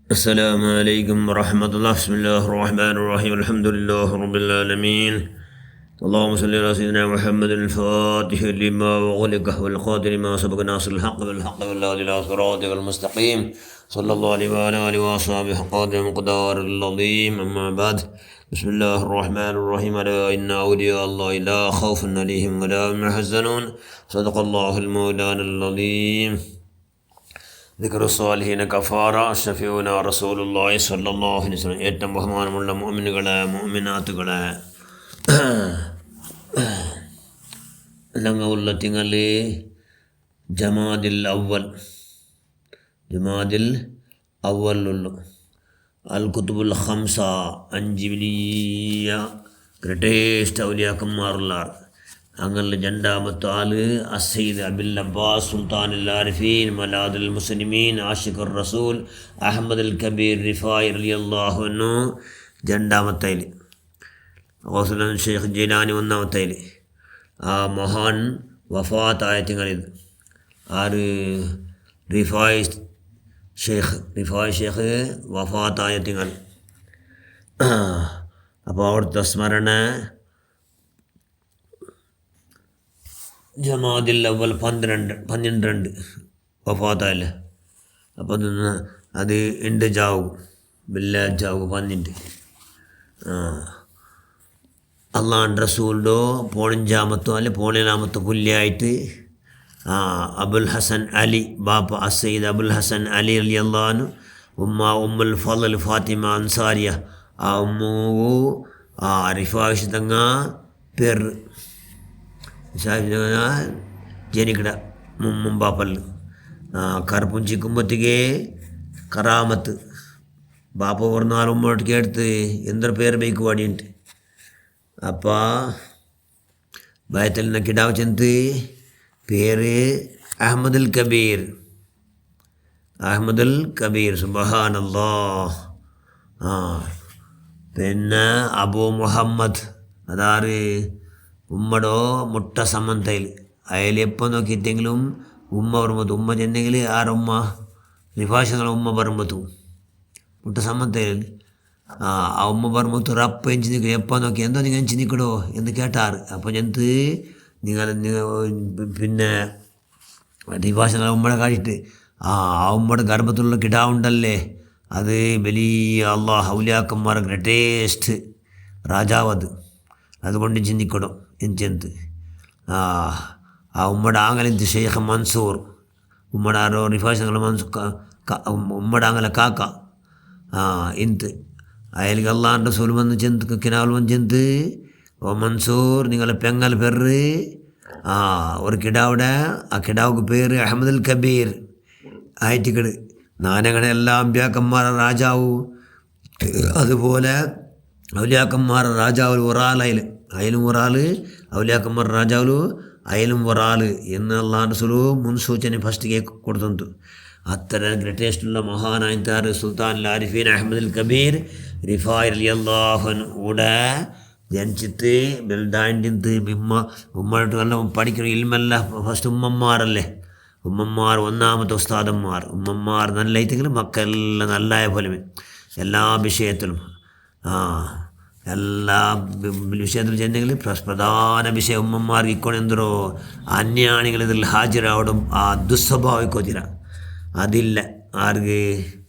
السلام عليكم ورحمة الله. بسم الله الرحمن الرحيم. الحمد لله رب العالمين. اللهم صل على سيدنا محمد الفاتح لما وغلق والقادر لما سبق ناصر الحق بالحق والهادي إلى صراطك المستقيم صلى الله عليه وعلى آله وصحبه قدر مقدار العظيم. أما بعد، بسم الله الرحمن الرحيم. ألا إن أولياء الله لا خوف عليهم ولا هم يحزنون. صدق الله المولانا العظيم. ذكر الصالحين കഫാറ ഷഫീഉന റസൂലുള്ളാഹി സ്വല്ലല്ലാഹു അലൈഹി വസല്ലം. ഏറ്റവും ബഹുമാനമുള്ള മുഅ്മിനുകളെ മുഅ്മിനാത്തുകളെ, ലങ്ങുള്ള തിങ്കൾ ജമാദിൽ അവ്വലുള്ളു. അൽ കുത്തുബുൽ ഖംസ, 5 വലിയ ഗ്രേറ്റസ്റ്റ് ഔലിയാക്കന്മാരുള്ള അങ്ങനെ രണ്ടാമത്തെ ആള് അസയ്യിദ് അബുൽ അബ്ബാസ് സുൽത്താനുൽ ആരിഫീൻ മലാദുൽ മുസ്ലിമീൻ ആഷിഖുർ റസൂൽ അഹ്മദുൽ കബീർ റിഫായി റളിയല്ലാഹു അൻഹു രണ്ടാമത്തേൽ. ഗൗസുൽ ഷെയ്ഖ് ജീലാനി ഒന്നാമത്തേൽ. ആ മഹാൻ വഫാത്തായ തിങ്കളിൽ ആര്? റിഫായി ഷെയ്ഖ് വഫാത്തായ തിങ്കൾ. അപ്പോൾ അവിടുത്തെ സ്മരണ ജമാദിൽ അവൽ 12 വഫാത്തല്ലേ. അപ്പോൾ അത് ഉണ്ട് ജാവും വെള്ളിയാഴ്ചാവും 12. അള്ളാഹ് റസൂലിൻ്റെ 15 അല്ലെ 17 പുല്യായിട്ട് അബുൽ ഹസൻ അലി ബാപ്പ അസയ്യിദ് അബുൽ ഹസൻ അലി റളിയല്ലാഹു അൻഹു, ഉമ്മുൽ ഫളൽ ഫാത്തിമ അൻസാരിയ. ആ ഉമ്മു റിഫായിഷ് തങ്ങ പേര് ജനിക്കട ಮುಂಬಾಪಲ್ಲು ಕರ್ಪುಂಚಿಕ್ಕುಂಬತ್ತಿಗೆ ಕರಾಮತ್ ಬಾಪ ஒரு நாள் உம்மோட்டு கேட்டு எந்த பேர் பைக்கு வாடின்ட்டு. அப்பா பயத்தில் நான் கிடாவை சென்று பேர் அஹ்மதுல் കബീർ സുബ്ഹാനല്ലാഹ്. പിന്നെ അബു മുഹമ്മദ്, അതാറ് ഉമ്മടോ മുട്ട സമ്മന്തയിൽ അയാൾ എപ്പോൾ നോക്കിയിട്ടെങ്കിലും ഉമ്മ പറമ്പത്തു. ഉമ്മ ചെന്നെങ്കിൽ ആരുമ്മ റിഫാഷങ്ങളെ ഉമ്മ പറമ്പത്തു മുട്ട സമ്മന്തയിൽ. ആ ഉമ്മ പറമ്പത്തു റപ്പ എഞ്ചി നിൽക്കും. എപ്പോൾ നോക്കി എന്തോ നിങ്ങൾ എഞ്ചി നിൽക്കടോ എന്ന് കേട്ടാറ്. അപ്പോൾ ഞെന്ത് നിങ്ങൾ പിന്നെ റിഫാഷങ്ങളെ ഉമ്മടെ കാണിയിട്ട് ആ ഉമ്മയുടെ ഗർഭത്തിലുള്ള കിടാവുണ്ടല്ലേ, അത് വലിയ അള്ളാഹ് ഔലിയാക്കന്മാരെ ഗ്രേറ്റസ്റ്റ് രാജാവ്. അതുകൊണ്ട് ചിന്തിക്കണം ಎಂಚೆಂತು. ಆ ಉಮ್ಮಡ ಆಂಗಲಿಂತ ಶೇಖ್ ಮನ್ಸೂರ್, ಉಮ್ಮಡ ಆರೋ റിഫാഷങ്ങൾ ഉമ്മട ആങ്ങല കാക്ക ಇಂತು അയാൾക്ക് അള്ളാൻ്റെ റസൂൽ വന്ന് ചെന്ത് കിനാൽ വന്ന് ചെന്ത്, ഓ മൻസൂർ നിങ്ങളെ പെങ്ങൽ പേര് ഒരു കിടാവിടെ. ആ കിടാവുക്ക് പേര് അഹ്മദുൽ കബീർ ആയിട്ടിക്കട്. നാനങ്ങളുടെ എല്ലാ അമ്പ്യാക്കന്മാരെ രാജാവ്, അതുപോലെ ഔലിയാക്കന്മാരെ രാജാവ് ഒരാളയിൽ അയലും ഒരാൾ, ഔലിയാക്കന്മാർ രാജാവുలు അയലും ഒരാൾ എന്ന് അള്ളാഹ് റസൂല് മുൻസൂചന ഫസ്റ്റിಗೆ കൊടുത്തു. അത്ര ഗ്രേറ്റസ്റ്റുള്ള മഹാനായ സുൽത്താനുൽ ആരിഫീൻ അഹ്മദുൽ കബീർ റിഫായി റളിയല്ലാഹു അൻഹു കൂടെ ജനിച്ചിട്ട് ബെൽഡാൻഡിന്ത് ഉമ്മട്ട് നല്ല പഠിക്കണം. ഇൽമല്ല ഫസ്റ്റ് ഉമ്മമാരല്ലേ. ഉമ്മമാർ ഒന്നാമത്തെ ഉസ്താദന്മാർ. ഉമ്മമാർ നല്ല ഇതെങ്കിലും മക്കളെല്ലാം നല്ലായ പോലെ എല്ലാ വിഷയത്തിലും എല്ലാ വിഷയത്തിലും ചെന്നെങ്കിൽ പ്രധാന വിഷയം ഉമ്മമാർക്ക് ഇക്കോണെന്തോ അന്യാണികൾ ഇതിൽ ഹാജരാവടും ആ ദുസ്വഭാവിക്കൊതിര അതില്ല ആർക്ക്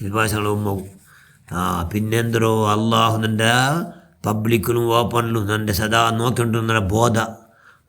വിശ്വാസങ്ങൾ ഉമ്മവും. പിന്നെന്തോ അള്ളാഹു നിൻ്റെ പബ്ലിക്കിലും ഓപ്പണിലും നിൻ്റെ സദാ നോക്കിക്കൊണ്ടിരുന്ന ബോധ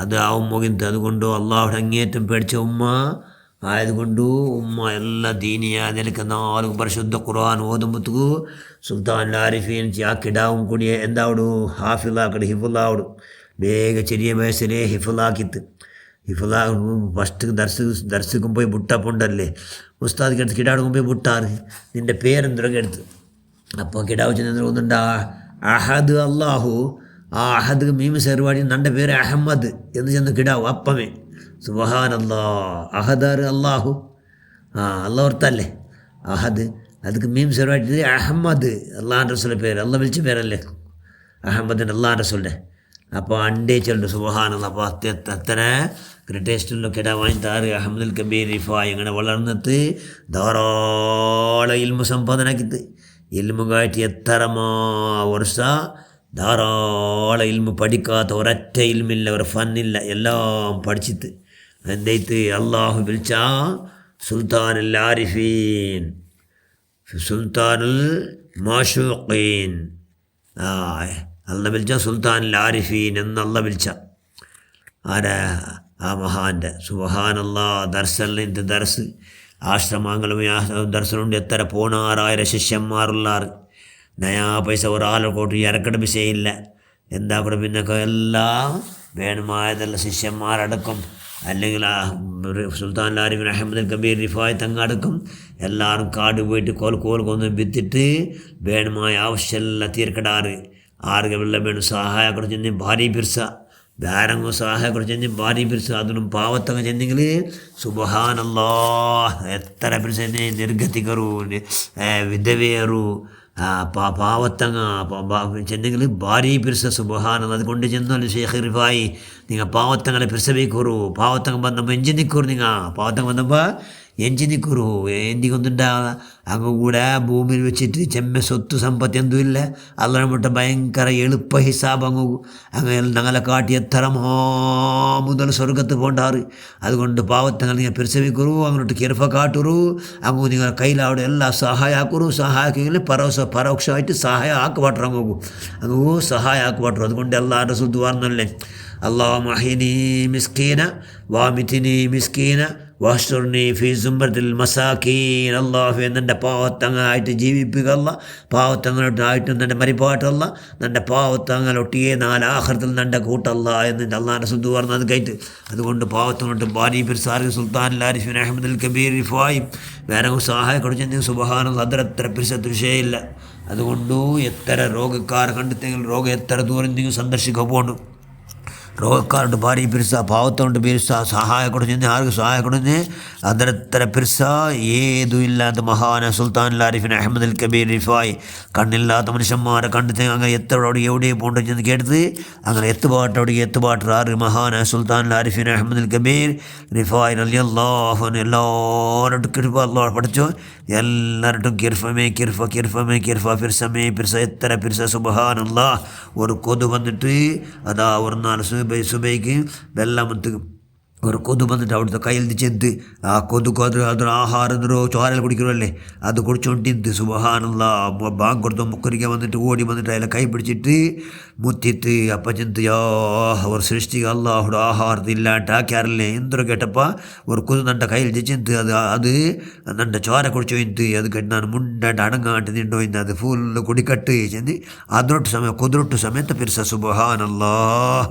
അത് ആ ഉമ്മകിന്ത്. അതുകൊണ്ട് അള്ളാഹുടെ അങ്ങേറ്റം പേടിച്ച ഉമ്മ ആയതുകൊണ്ട് ഉമ്മ എല്ലാ ദീനിയ നിലക്ക് 4 പരിശുദ്ധ ഖുർആൻ ഓതുമ്പത്തൂ സുൽത്താനുൽ ആരിഫീൻ ആ കിടാവും കൂടി എന്താവടു ഹാഫിളാക്കട് ഹിഫുള്ളാവടും. ಬೇಗ ചെറിയ വയസ്സിലേ ഹിഫുള്ളാക്കിത്ത്. ഹിഫുള്ളാ ഫസ്റ്റ് ദർശിക്കും പോയി ബുട്ടപ്പുണ്ടല്ലേ ഉസ്താദിക്ക് എടുത്ത് കിടാടുക്കും പോയി ബുട്ടാറ് നിൻ്റെ പേരെന്തൊക്കെ എടുത്ത്. അപ്പോൾ കിടാവ് ചെന്ന് ഒന്നുണ്ടാ അഹദ് അള്ളാഹു. ആ അഹദ് മീമ് സെർവാടി നൻ്റെ പേര് അഹമ്മദ് എന്ന് ചെന്ന് കിടാവും അപ്പമേ. സുബ്ഹാനല്ലാഹ്. അഹദാറ് അള്ളാഹു, അള്ളാഹ് ഓർത്തല്ലേ അഹദ്. ಅದಕ್ಕೆ മീം സെർവായിട്ട് അഹമ്മദ് അള്ളാഹ് റസൂലിൻ്റെ പേര്, അള്ളാഹ് വിളിച്ച പേരല്ലേ അഹമ്മദിൻ്റെ അള്ളാഹ് റസൂലിൻ്റെ. അപ്പോൾ അണ്ടേ ചെല്ലു സുബ്ഹാനല്ലാഹ്. അപ്പോൾ അത്ര ഗ്രേറ്റസ്റ്റുള്ള കിട വാങ്ങിത്താറ് അഹ്മദുൽ കബീർ റിഫായി. ഇങ്ങനെ വളർന്നിട്ട് ധാരാളം ഇൽമു സമ്പാദനാക്കിത്ത്. ഇൽമുകായിട്ട് എത്രമാ വർഷ ധാരാളം ഇൽമു പഠിക്കാത്ത ഒരൊറ്റ ഇൽമില്ല, ഒരു ഫന്നില്ല, എല്ലാം പഠിച്ചിട്ട് എന്തായിട്ട് അള്ളാഹു വിളിച്ച സുൽത്താനുൽ ആരിഫീൻ, സുൽത്താനുൽ മാഷൂഖീൻ. അല്ല വിളിച്ച സുൽത്താനുൽ ആരിഫീൻ എന്നല്ല വിളിച്ച ആരാ? ആ മഹാൻ്റെ. സുബ്ഹാനല്ലാ. ദർസലിൻ്റെ ദർസ് ആശ്രമങ്ങളും ദർസലുണ്ട്. എത്ര പോണാറായിരം ശിഷ്യന്മാരുള്ളാറ്. നയാ പൈസ ഒരാളെക്കോട്ട് ഇറക്കട വിഷയമില്ല. എന്താ കൂടെ പിന്നെ എല്ലാം വേണമായതല്ല ശിഷ്യന്മാരടക്കം, അല്ലെങ്കിൽ സുൽത്താൻ ആരിഫിൻ അഹമ്മദ് കബീർ റിഫായ് തങ്ങടക്കം എല്ലാവരും കാട് പോയിട്ട് കോൽ കൊന്ന് വിത്തിട്ട് വേണമായ ആവശ്യമെല്ലാം തീർക്കടാറ്. ആർക്ക് വെള്ളം വേണം സഹായ കൂടെ ചെന്ന് ഭാരി പിർസ, വേറങ്ങോ സഹായ കൂടെ ചെന്ന് ഭാരി പിർസ. അതിനും പാവത്തങ്ങ ചെന്നെങ്കിൽ സുബ്ഹാനല്ലാഹ് എത്ര പിർസ നിർഗതികರು വിധവെയರು പാവത്തങ്ങ ചെന്നെങ്കിൽ ഭാരി പിർസ. സുബ്ഹാനല്ലാഹ്. അതുകൊണ്ട് ചെന്നാൽ ഷേഖ് റിഫായി നിങ്ങൾ പാവത്തങ്ങളെ പിർസಬೇಕರು. പാവത്തങ്ങ ಬಂದപ്പോൾ ಎಂಜಿ ನಿಕ್ಕರು. നിങ്ങൾ പാവത്തങ്ങ ಬಂದപ്പോൾ ಎಂಜಿ ನಿಕ್ಕರು. എന്തിക്കൊന്നുണ്ടാ അങ്ങ് കൂടെ ഭൂമിയിൽ വെച്ചിട്ട് ചെമ്മ സ്വത്ത് സമ്പത്ത് എന്തും ഇല്ല. അള്ളാഹ് മുട്ട ഭയങ്കര എളുപ്പ ഹിസാബ് അങ്ങ് ഞങ്ങളെ കാട്ടി എത്ര മുതൽ സ്വർഗത്ത് പോണ്ടാറ്. അതുകൊണ്ട് പാവത്തങ്ങൾ നിങ്ങൾ പിർസಬೇಕರು. അങ്ങോട്ട് കിർഫ കാട്ടുರು. അങ്ങ് നിങ്ങൾ കയ്യിലവിടെ എല്ലാം സഹായ ആക്കുರು. സഹായിക്കെങ്കിൽ പരോക്ഷമായിട്ട് സഹായ ആക്കുപാട്ടರು. അങ്ങ് സഹായ ആക്കുപാട്ടರು. അതുകൊണ്ട് എല്ലാവരുടെ സുദ്വാർന്നല്ലേ അല്ലാഹുമ്മ അഹ്യിനി മിസ്കീന വാമിതിനി മിസ്കീന വാഷ്തുർനി ഫി സുംറത്തിൽ മസാക്കീൻ. അള്ളാഹു എന്നെ പാവത്തങ്ങായിട്ട് ജീവിപ്പിക്കല്ല. പാവത്തങ്ങളോട്ടായിട്ട് നിൻ്റെ മരിപ്പാട്ടല്ല. നിൻ്റെ പാവത്തങ്ങളൊട്ടിയെ നാലാഹൃത്തിൽ നിൻ്റെ കൂട്ടല്ല എന്ന് അള്ളാഹിൻ്റെ സുദ്ദു പറഞ്ഞത് കേട്ട്. അതുകൊണ്ട് പാവത്തങ്ങളോട്ട് ബാരി പിർസാറി സുൽത്താൻ ആരിഫിൻ അഹമ്മദ് കബീർ റിഫായി വേറെ സഹായ കൊടുത്തെങ്കിൽ സുബ്ഹാനല്ലാഹ് അതിരത്ര പിർസത്ത് വിഷയമില്ല. അതുകൊണ്ട് എത്ര രോഗക്കാർ കണ്ടെത്തെങ്കിൽ രോഗം എത്ര ദൂരം നിങ്ങൾ സന്ദർശിക്കാൻ പോകണം. ರೋಗಕ್ಕಾರಟ್ಟು ಭಾರಿ ಪಿರ್ಸ, ಪಾವತ್ತೊಂಡು ಪಿರ್ಸ, ಸಹಾಯ ಕೊಡ್ತೀನಿ, ಯಾರಿಗೂ ಸಹಾಯ ಕೊಡ್ತೀನಿ, ಅದರ ಥರ ಪಿರ್ಸ ಏದು ಇಲ್ಲ ಅಂತ ಮಹಾನ ಸುಲ್ತಾನ್ ಆರಿಫಿನ್ ಅಹമ്മദ് കബീർ റിഫായ് കണ്ണില്ലാത്ത മനുഷ്യന്മാരെ കണ്ടെത്തി അങ്ങനെ എത്തോടെ എവിടെ പോകേണ്ടത് ചെന്ന് കേട്ടത് അങ്ങനെ എത്തുപാട്ടോടെ എത്തുപാട്ടാറ് മഹാന സുൽത്താൻ ആരിഫിൻ അഹമ്മദ് കബീർ റിഫായ് റളിയല്ലാഹു അൻഹു എല്ലാവരോട്ടും കിർഫ അല്ലാഹു പഠിച്ചു. എല്ലാവരോട്ടും കിർഫമേ കിർഫ കിർഫമേ കിർഫ പിർസമേ പിർസ എത്ര പിർസ സുബ്ഹാനല്ലാഹ്. ഒരു കൊതു വന്നിട്ട് അതാ ഒരു നാല് സുബൈക്ക് വെള്ളമത്ത് ഒരു കൊതു വന്നിട്ട് അവിടുത്തെ കയ്യിൽ ചെന്ന് ആ കൊതുക്ക് അതൊരു ആഹാരം ചോരൽ കുടിക്കണമല്ലേ അത് കുടിച്ചോണ്ടിന്ത് സുബ്ഹാനല്ലാഹ്. ബാങ്ക് കൊടുത്തോ മുക്കരിക്കാൻ വന്നിട്ട് ഓടി വന്നിട്ട് അതിലെ കൈ പിടിച്ചിട്ട് മുത്തിട്ട് അപ്പം ചെന്ത് യാ ഒരു സൃഷ്ടിക അല്ലാഹുടെ ആഹാരത്തിൽ ഇല്ലാണ്ടാക്കാറില്ലേ എന്തൊരു കേട്ടപ്പോൾ ഒരു കൊതു നൻ്റെ കയ്യിൽ ചെന്ത് അത് നൻ്റെ ചോര കുടിച്ചു പോയിന്ത് അത് കേട്ട് ഞാൻ മുണ്ടായിട്ട് അടങ്ങാണ്ട് നിണ്ടോയിന്ന് അത് ഫുള്ള് കുടിക്കട്ട് ചെന്ന് അതിനൊട്ട് സമയം കൊതിരൊട്ട് സമയത്ത് പിർസ സുബ്ഹാനല്ലാഹ്.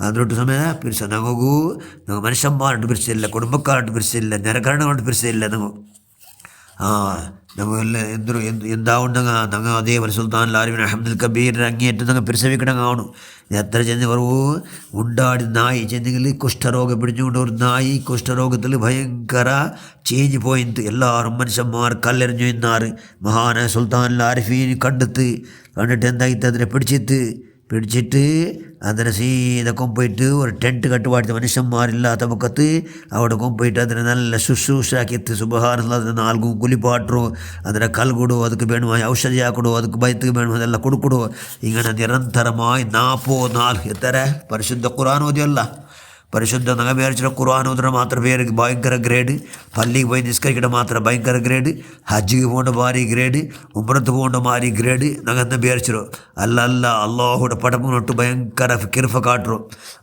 അതിനൊട്ട് സമയം പിർസ ഞങ്ങൾക്കു ഞങ്ങൾ മനുഷ്യന്മാരോട്ട് പിരിച്ചില്ല, കുടുംബക്കാരോട്ട് പിരിച്ചില്ല, നിരക്കരണങ്ങളോട്ട് പിരിച്ചില്ല. ഞങ്ങൾ എന്താവുണ്ടെങ്കിൽ ഞങ്ങൾ അതേപോലെ സുൽത്താൻ ആരിഫിൻ അഹമ്മദ് കബീർ അങ്ങേറ്റം ഞങ്ങൾ പിരിസവിക്കണങ്ങാണു. എത്ര ചെന്ന് പറവൂ ഉണ്ടാടി നായി ചെന്നെങ്കിൽ കുഷ്ഠരോഗം പിടിച്ചുകൊണ്ട് ഒരു നായി കുഷ്ഠരോഗത്തിൽ ഭയങ്കര ചേഞ്ച് പോയിന്ത് എല്ലാവരും മനുഷ്യന്മാർ കല്ലെറിഞ്ഞു എന്നാറ് മഹാന സുൽത്താൻ ആരിഫീൻ കണ്ടിട്ട് എന്തായിട്ട് അതിനെ പിടിച്ചിട്ട് അതിനെ സീത കൊമ്പോയിട്ട് ഒരു ടെൻറ്റ് കട്ടുപാടിച്ച മനുഷ്യന്മാരില്ലാത്ത മുഖത്ത് അവിടെ കൊമ്പോയിട്ട് അതിനെ നല്ല ശുശ്രൂഷാക്കിയെത്തി സുബ്ഹാനല്ലാഹ്. അതിന് നാൽക്കും കുലിപ്പാട്ടു അതിനെ കൽകൊടു ಅದಕ್ಕೆ ಬೇಣമായ ಔಷಧಿ ಹಾಕೊಡು ಅದಕ್ಕೆ ಬೈತಿಗೆ ಬೇಣ ಅದೆಲ್ಲ ಕೊಡು. ഇങ്ങനെ നിരന്തരമായി 44 എത്ര പരിശുദ്ധ ഖുർആൻ ഓതിയല്ല. പരിശുദ്ധ ഞങ്ങൾ വിചാരിച്ചിട്ട് ഖുർആൻ ഓതുന്ന മാത്രം പേര് ഭയങ്കര ഗ്രേഡ്, പള്ളിക്ക് പോയി നിസ്കരിക്കണ മാത്രം ഭയങ്കര ഗ്രേഡ്, ഹജ്ജിക്ക് പോകേണ്ട മാറി ഗ്രേഡ്, ഉംറത്ത് പോകേണ്ട മാറി ഗ്രേഡ് ഞങ്ങൾ എന്താ വിചാരിച്ചിട്ടോ. അല്ല അള്ളാഹുടെ പടപ്പിനൊട്ട് ഭയങ്കര കിർഫ കാട്ടുറോ.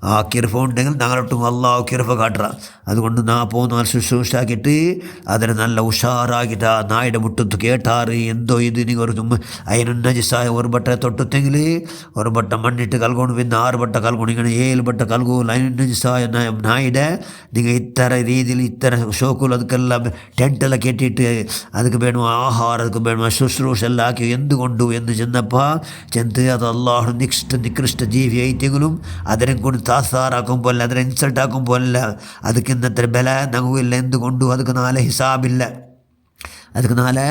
ആ കിർഫ ഉണ്ടെങ്കിൽ ഞങ്ങളൊട്ടും അള്ളാഹു കിർഫ കാട്ടുക. അതുകൊണ്ട് 44 ശുശ്രൂഷാക്കിയിട്ട് അതിനെ നല്ല ഉഷാറാക്കിയിട്ട് ആ നായുടെ മുട്ടത്ത് കേട്ടാറ് എന്തോ ഇത് നിങ്ങൾ ഒരു അതിന് നജിസായ ഒരു ബട്ട തൊട്ടത്തെങ്കിൽ ഒരു ബട്ട മണ്ണിട്ട് കൽകൊണ്ട് പിന്നെ 6 ബട്ട കൽകൊണ്ട് ഇങ്ങനെ 7 ബട്ട കൽകൂ അതിന് നജിസായ നായുടെ നിങ്ങൾ ഇത്തര രീതിയിൽ ഇത്തര ഷോക്കുകൾ ಅದಕ್ಕೆಲ್ಲ ಟೆಂಟೆಲ್ಲ ಕೆಟ್ಟಿಟ್ಟು ಅದಕ್ಕೆ ಬೇಡ ಆಹಾರ ಅದಕ್ಕೆ ಬೇಡ ಶುಶ್ರೂಷ ಎಲ್ಲ ಹಾಕಿ ಎಂದುಕೊಂಡು ಎಂದು ചെന്ന് അത് അള്ളാഹു നികൃഷ്ട ജീവി ഐത്യങ്ങളും അതിനെ കൊണ്ട് താസാറാക്കുമ്പോൾ അതിനെ ഇൻസൾട്ട് ആക്കുമ്പോൾ ಅದಕ್ಕೆ ഇന്നത്തെ ബല ഞങ്ങൾക്കില്ല എന്തുകൊണ്ടും ಅದಕ್ಕೆ നാളെ ഹിസാബില്ല. ಅದಕ್ಕೆ ನಾಳೆ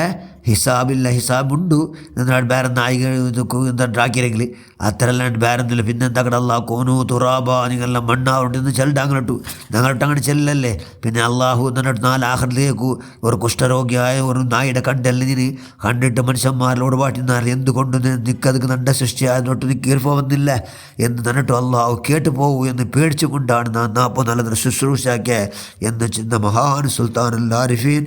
ಹಿಸಾಬಿಲ್ಲ ಹಿಸಾಬುಂಡು എന്നാണ് ಬೇರೆ നായിക ഇതൊക്കെ എന്താണ്ടാക്കിയെങ്കിൽ അത്ര അല്ലാണ്ട് വേറൊന്നുമില്ല. പിന്നെ എന്താ കടല്ല കോനു തുറാബ നിങ്ങളെല്ലാം മണ്ണാവുണ്ടെന്ന് ചെല്ലങ്ങോട്ടു ഞങ്ങളിട്ട് അങ്ങനെ ചെല്ലല്ലേ. പിന്നെ അള്ളാഹു എന്നിട്ട് 4 ആഖിറത്തിലേക്ക് ഒരു കുഷ്ഠരോഗിയായ ഒരു നായുടെ കണ്ടെല്ലിന് കണ്ടിട്ട് മനുഷ്യന്മാരിലോട് പാട്ടിന്നാർ എന്തുകൊണ്ട് നിൽക്കതൊക്കെ നല്ല സൃഷ്ടിയായതൊട്ട് നിൽക്ക് കീർപ്പ വന്നില്ല എന്ന് നന്നിട്ട് അള്ളാഹു കേട്ടു പോകൂ എന്ന് പേടിച്ചു കൊണ്ടാണ് നാം 40 നല്ല ശുശ്രൂഷയ്ക്ക് എന്ന് ചിന്ത മഹാൻ സുൽത്താൻ ആരിഫീൻ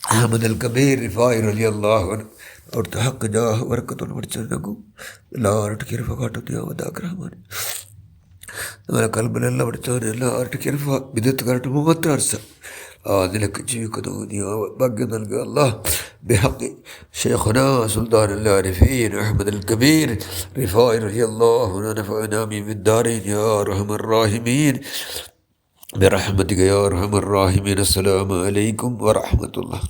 അഹമ്മദ് അൽ കബീർ റിഫായി റളിയല്ലാഹു അൻഹു അവിടുത്തെ ഹക്ക് ജാഹ് വർക്കത്തോട് പഠിച്ചിരുന്നു എല്ലാവരുടെ കിരുഫ കാട്ടുന്ന യാവതാഗ്രഹമാണ്. നമ്മളെ കൽബിലെല്ലാം പഠിച്ചവന് എല്ലാവരുടെ കിരുഫ വിദത്ത് കാട്ട് മുമ്പത്തെ അർസ ആ നിലക്ക് ജീവിക്കുന്നു നീ ഭാഗ്യം നൽകുക അല്ലാഹ്. ബിഹഖി ശൈഖുനാ സുൽത്താൻ അൽ ആരിഫീൻ അഹമ്മദ് അൽ കബീർ റിഫായി റളിയല്ലാഹു അൻഹു നഫഅനാ ബിദ്ദാരീൻ യാ അർഹമർ റഹീമീൻ برحمتك يا أرحم الراحمين. السلام عليكم ورحمة الله.